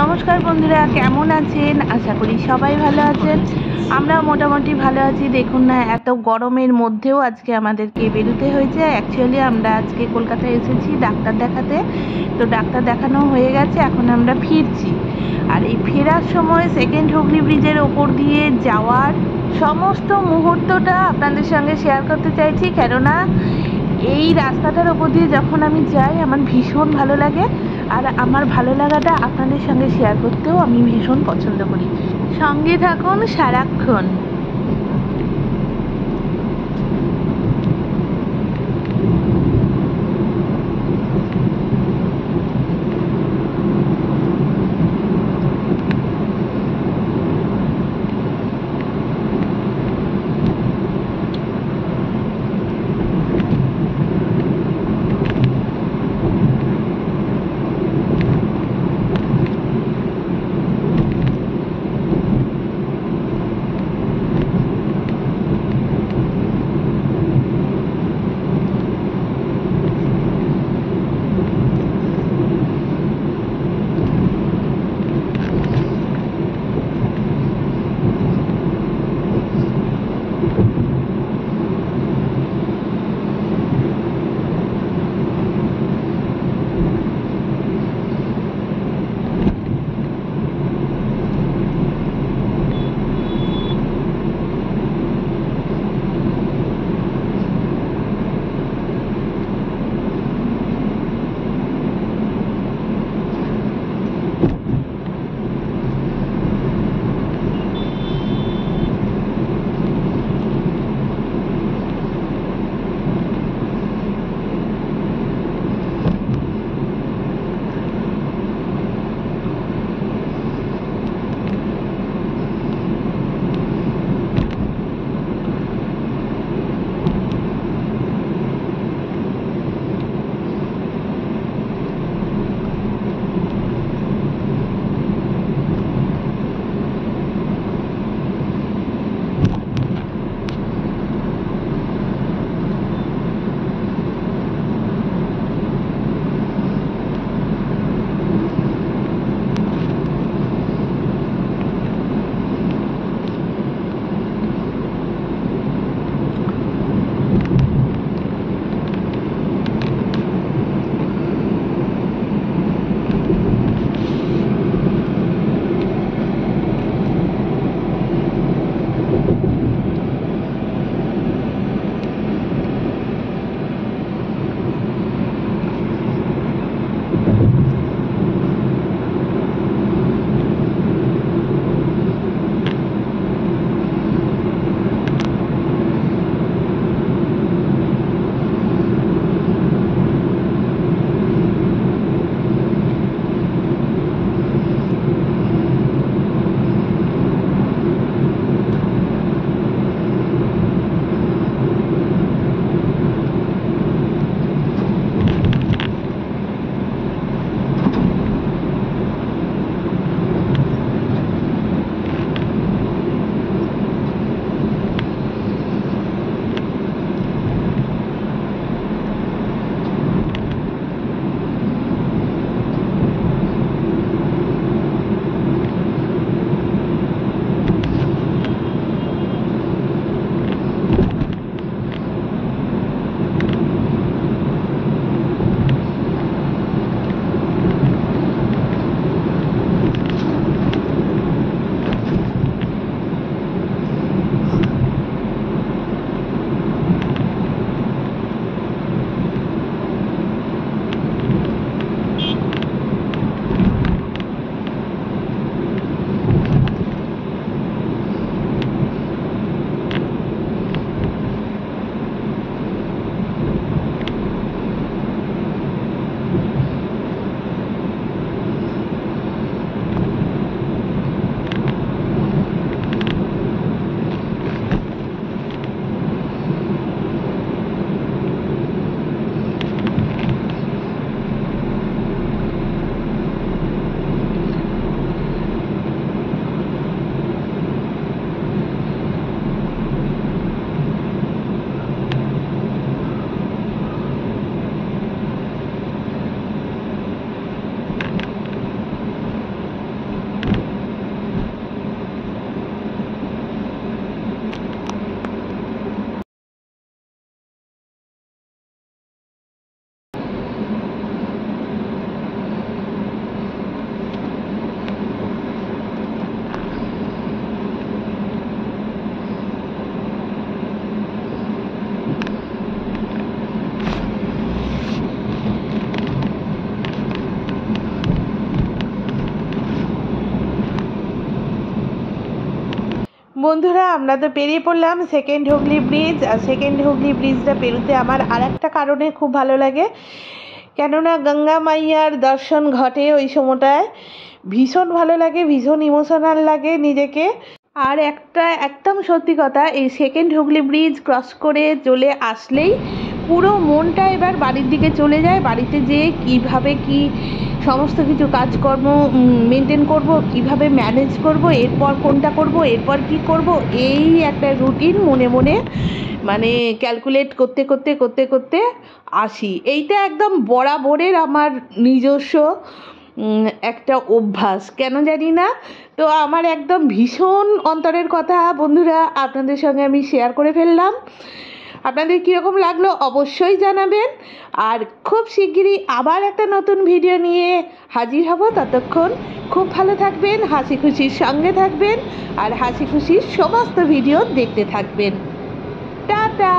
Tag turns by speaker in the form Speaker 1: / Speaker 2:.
Speaker 1: নমস্কার বন্ধুরা, কেমন আছেন? আশা করি সবাই ভালো আছেন। আমরা মোটামুটি ভালো আছি। দেখুন না, এত গরমের মধ্যেও আজকে আমাদেরকে বেরোতে হয়েছে। অ্যাকচুয়ালি আমরা আজকে কলকাতায় এসেছি ডাক্তার দেখাতে। তো ডাক্তার দেখানো হয়ে গেছে, এখন আমরা ফিরছি। আর এই ফেরার সময় সেকেন্ড হুগলি ব্রিজের ওপর দিয়ে যাওয়ার সমস্ত মুহূর্তটা আপনাদের সঙ্গে শেয়ার করতে চাইছি, কেননা এই রাস্তাটার ওপর দিয়ে যখন আমি যাই আমার ভীষণ ভালো লাগে। আর আমার ভালো লাগাটা আপনাদের সঙ্গে শেয়ার করতেও আমি ভীষণ পছন্দ করি। সঙ্গে থাকুন সারাক্ষণ। বন্ধুরা আমরা তো পেরিয়ে পড়লাম সেকেন্ড হুগলি ব্রিজ। আর সেকেন্ড হুগলি ব্রিজটা পেরোতে আমার আর একটা কারণে খুব ভালো লাগে, কেননা গঙ্গা মাইয়ার দর্শন ঘটে ওই সময়টায়। ভীষণ ভালো লাগে, ভীষণ ইমোশনাল লাগে নিজেকে। আর একটা একদম সত্যি কথা, এই সেকেন্ড হুগলি ব্রিজ ক্রস করে চলে আসলেই পুরো মনটা এবার বাড়ির দিকে চলে যায়। বাড়িতে যেয়ে কীভাবে কি সমস্ত কিছু কাজকর্ম মেনটেন করব, কিভাবে ম্যানেজ করব, এরপর কোনটা করব, এরপর কি করব, এই একটা রুটিন মনে মনে মানে ক্যালকুলেট করতে করতে করতে করতে আসি। এইটা একদম বরাবরের আমার নিজস্ব একটা অভ্যাস, কেন জানি না। তো আমার একদম ভীষণ অন্তরের কথা বন্ধুরা আপনাদের সঙ্গে আমি শেয়ার করে ফেললাম। আপনাদের কীরকম লাগলো অবশ্যই জানাবেন। আর খুব শিগগিরই আবার একটা নতুন ভিডিও নিয়ে হাজির হব। ততক্ষণ খুব ভালো থাকবেন, হাসি খুশির সঙ্গে থাকবেন আর হাসি খুশির সমস্ত ভিডিও দেখতে থাকবেন। টাটা।